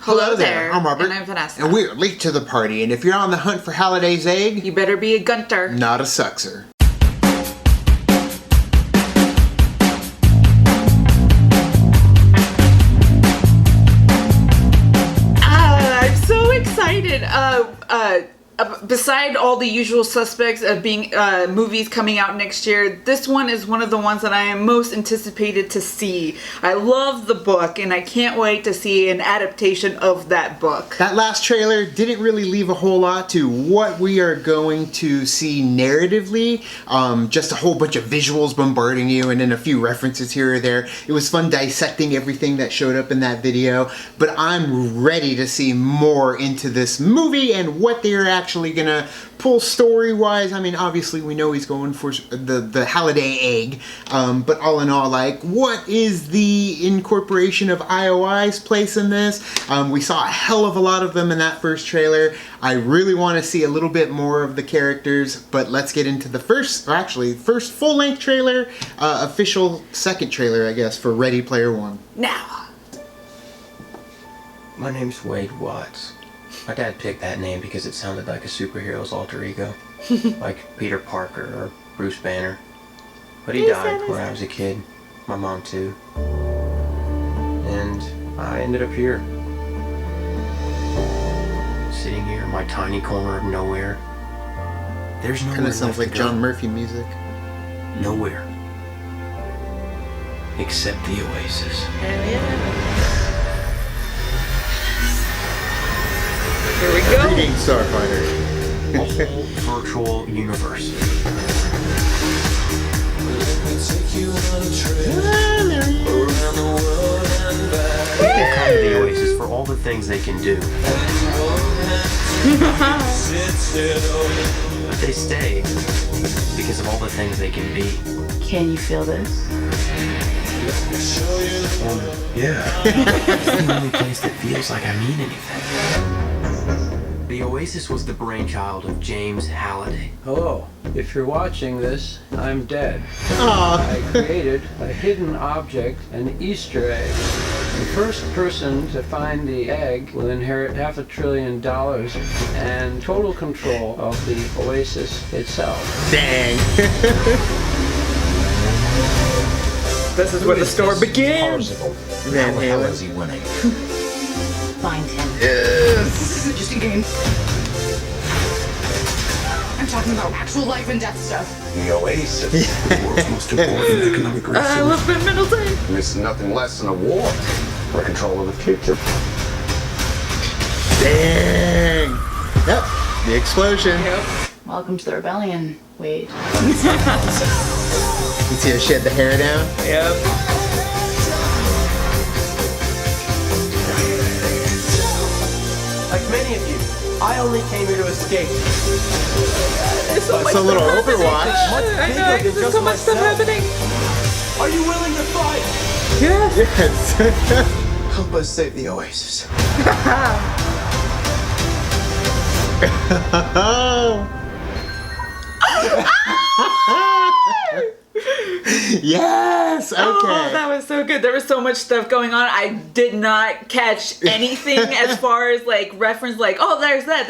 Hello there. I'm Robert. And I'm Vanessa. And we're late to the party. And if you're on the hunt for Halliday's egg, you better be a gunter. Not a suxer. I'm so excited. Beside all the usual suspects of being movies coming out next year, this one is one of the ones that I am most anticipated to see. I love the book, and I can't wait to see an adaptation of that book. That last trailer didn't really leave a whole lot to what we are going to see narratively. Just a whole bunch of visuals bombarding you, and then a few references here or there. It was fun dissecting everything that showed up in that video, but I'm ready to see more into this movie and what they're actually gonna pull story-wise. I mean, obviously we know he's going for the Halliday egg, but all in all, like, what is the incorporation of IOI's place in this? We saw a hell of a lot of them in that first trailer. I really want to see a little bit more of the characters, but let's get into the first full-length trailer, official second trailer, I guess, for Ready Player One. Now. My name's Wade Watts. My dad picked that name because it sounded like a superhero's alter ego, like Peter Parker or Bruce Banner. But he died when I was a kid, my mom too. And I ended up here, sitting here in my tiny corner of nowhere. There's nowhere Kind of sounds left like to go. John Murphy music. Nowhere. Except the Oasis. Hell yeah. Here we go. Greetings, Starfighter. A whole virtual universe. People come to the Oasis for all the things they can do. But they stay because of all the things they can be. Can you feel this? Yeah. It's the only place that feels like I mean anything. The Oasis was the brainchild of James Halliday. Hello. If you're watching this, I'm dead. Aww. I created a hidden object, an Easter egg. The first person to find the egg will inherit $500 billion and total control of the Oasis itself. Dang. This is where the story begins. Van Halen. is he winning? Find him. Yes. This isn't just a game. I'm talking about actual life and death stuff. The Oasis, the world's most important economic resource. I love Ben Middleton. And it's nothing less than a war for control of the future. Dang. Yep. The explosion. Welcome to the rebellion, Wade. You see her shed the hair down? Yep. Like many of you, I only came here to escape. There's so much It's a little stuff happening. Overwatch. I know, because there's so much stuff happening. Are you willing to fight? Yes. Help us save the Oasis. Yes. Okay. Oh, that was so good. There was so much stuff going on. I did not catch anything as far as like reference, like, oh, there's that.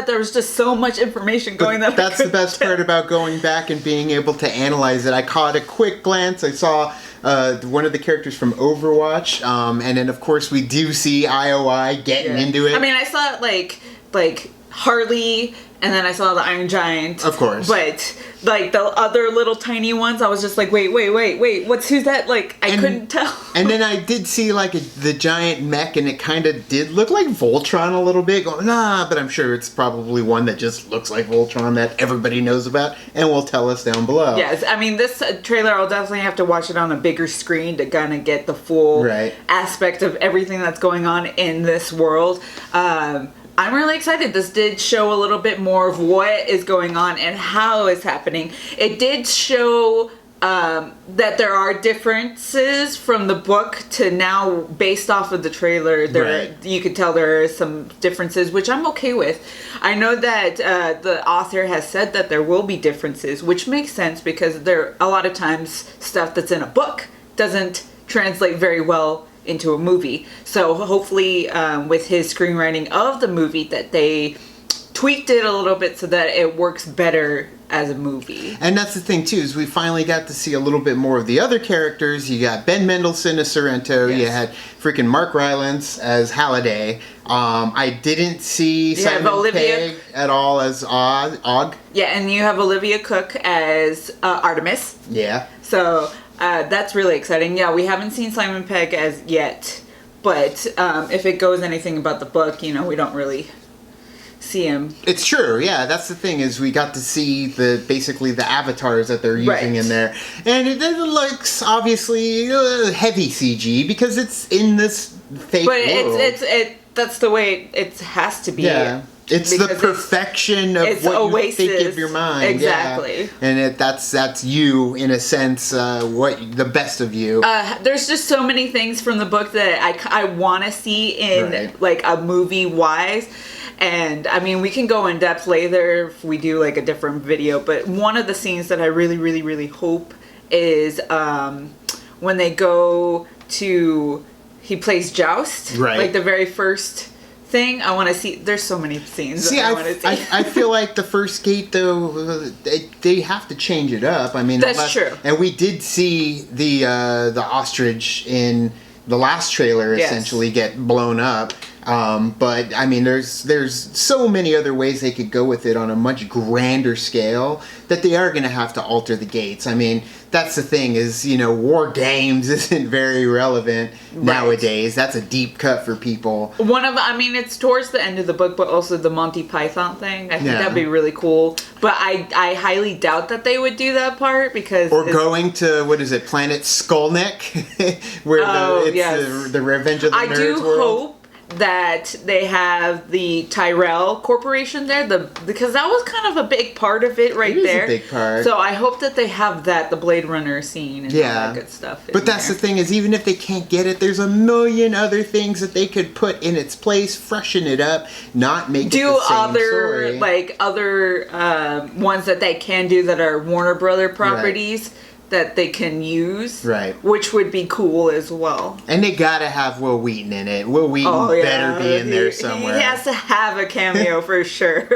There was just so much information going that. That's the best part about going back and being able to analyze it. I caught a quick glance. I saw one of the characters from Overwatch, and then of course we do see IOI getting into it. I mean, I saw like Harley, and then I saw the Iron Giant. Of course. But like the other little tiny ones, I was just like, wait, who's that? Like, I couldn't tell. And then I did see like the giant mech, and it kind of did look like Voltron a little bit. Going, nah, but I'm sure it's probably one that just looks like Voltron that everybody knows about and will tell us down below. Yes, I mean, this trailer, I'll definitely have to watch it on a bigger screen to kind of get the full aspect of everything that's going on in this world. I'm really excited. This did show a little bit more of what is going on and how it's happening. It did show that there are differences from the book to now based off of the trailer. You could tell there are some differences, which I'm okay with. I know that the author has said that there will be differences, which makes sense because there a lot of times stuff that's in a book doesn't translate very well into a movie. So hopefully with his screenwriting of the movie that they tweaked it a little bit so that it works better as a movie. And that's the thing too, is we finally got to see a little bit more of the other characters. You got Ben Mendelsohn as Sorrento. Yes. You had freaking Mark Rylance as Halliday. I didn't see Simon Pegg at all as Og. Yeah, and you have Olivia Cook as Artemis. Yeah. So that's really exciting. Yeah, we haven't seen Simon Pegg as yet, but if it goes anything about the book, we don't really see him. It's true, yeah. That's the thing, is we got to see basically the avatars that they're using in there, and it looks obviously heavy CG because it's in this fake but world. it's that's the way it has to be. Yeah. It's the perfection of what Oasis. you think of your mind. Exactly. Yeah. And that's you, in a sense, the best of you. There's just so many things from the book that I want to see in like a movie wise. And I mean, we can go in depth later if we do like a different video, but one of the scenes that I really, really, really hope is when they go to, he plays Joust, like the very first thing. I want to see, there's so many scenes that I want to see. I feel like the first gate, though, they have to change it up. I mean, that's true. And we did see the ostrich in the last trailer essentially get blown up. But I mean, there's so many other ways they could go with it on a much grander scale that they are going to have to alter the gates. I mean, that's the thing, is, War Games isn't very relevant nowadays. That's a deep cut for people. It's towards the end of the book, but also the Monty Python thing. I think that'd be really cool. But I highly doubt that they would do that part because... Or going to, Planet Skullneck, where the Revenge of the Nerds I do world. hope that they have the Tyrell Corporation there, because that was kind of a big part of it right there. It is a big part. So I hope that they have the Blade Runner scene and all that good stuff. But that's the thing, is even if they can't get it, there's a million other things that they could put in its place, freshen it up, not make it the same story. other ones that they can do that are Warner Brother properties. Right. That they can use, which would be cool as well. And they gotta have Will Wheaton in it. Will Wheaton better be in there somewhere. He has to have a cameo for sure.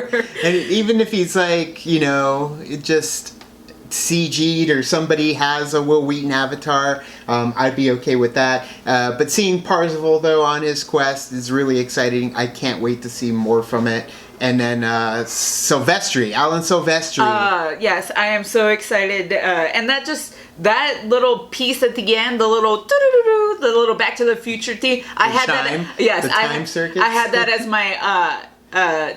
And even if he's like, it just CG'd or somebody has a Will Wheaton avatar, I'd be okay with that. But seeing Parzival, though, on his quest is really exciting. I can't wait to see more from it. And then Alan Silvestri. Yes, I am so excited. And that little piece at the end, the little Back to the Future theme. I had that as my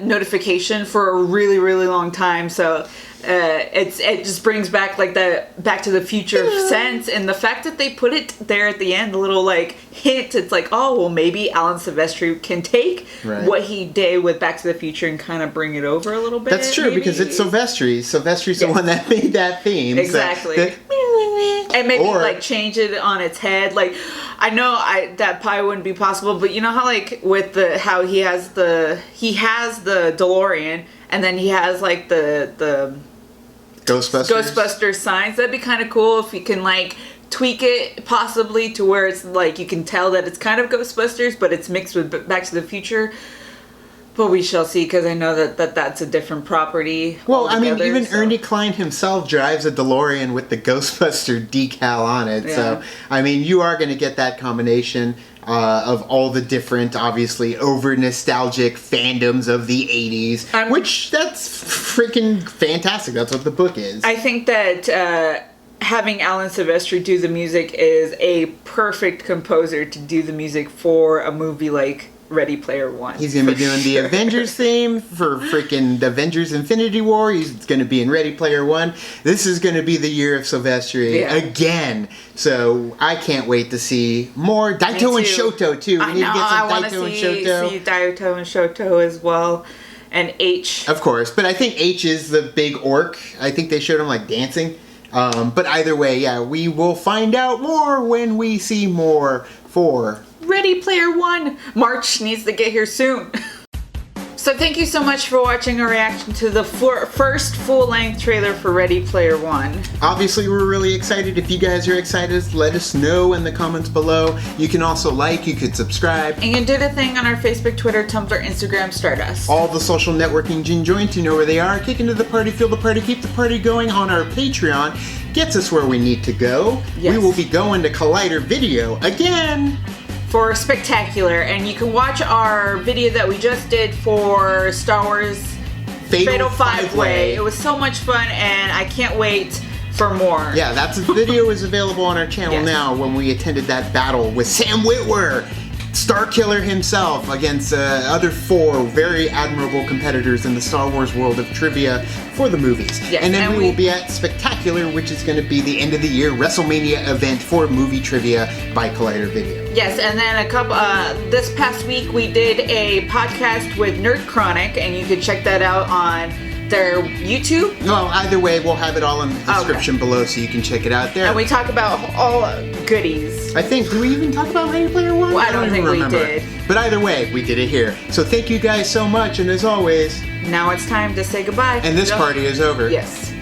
notification for a really, really long time. So it just brings back like the Back to the Future sense, and the fact that they put it there at the end, the little like hint. It's like, oh well, maybe Alan Silvestri can take what he did with Back to the Future and kind of bring it over a little bit. That's true, because it's Silvestri. Silvestri's the one that made that theme. Exactly. And maybe like change it on its head. Like, I know that probably wouldn't be possible, but you know how like with how he has the DeLorean, and then he has like the Ghostbusters signs. That'd be kind of cool if you can like tweak it possibly to where it's like you can tell that it's kind of Ghostbusters, but it's mixed with Back to the Future. But we shall see, because I know that's a different property. Well, I mean, even Ernie Klein himself drives a DeLorean with the Ghostbuster decal on it. Yeah. So, I mean, you are going to get that combination of all the different, obviously, over-nostalgic fandoms of the 80s, which that's freaking fantastic. That's what the book is. I think that having Alan Silvestri do the music is a perfect composer to do the music for a movie like Ready Player One. He's going to be doing the Avengers theme for freaking the Avengers Infinity War. He's going to be in Ready Player One. This is going to be the year of Silvestri again. So I can't wait to see more. Daito and Shoto, too. We need to get some Daito and Shoto. See Daito and Shoto as well. And H. Of course. But I think H is the big orc. I think they showed him, like, dancing. But either way, yeah, we will find out more when we see more for Ready Player One. March needs to get here soon. So thank you so much for watching our reaction to the first full-length trailer for Ready Player One. Obviously, we're really excited. If you guys are excited, let us know in the comments below. You can also like, you could subscribe. And you can do the thing on our Facebook, Twitter, Tumblr, Instagram, Stardust. All the social networking gin joints, you know where they are. Kick into the party, feel the party, keep the party going on our Patreon. Gets us where we need to go. Yes. We will be going to Collider Video again. For Spectacular, and you can watch our video that we just did for Star Wars Fatal Five-Way. It was so much fun, and I can't wait for more. Yeah, that video is available on our channel Yes. now when we attended that battle with Sam Witwer, Starkiller himself, against other 4 very admirable competitors in the Star Wars world of trivia for the movies. Yes, and then and we will be at Spectacular, which is going to be the end of the year WrestleMania event for movie trivia by Collider Video. Yes, and then this past week we did a podcast with Nerd Chronic, and you can check that out on their YouTube. Well, either way, we'll have it all in the description below so you can check it out there. And we talk about all goodies. I think, do we even talk about Ready Player One? Well, I don't think even we remember. did. But either way, we did it here. So thank you guys so much, and as always, Now it's time to say goodbye. and this party is over. Yes.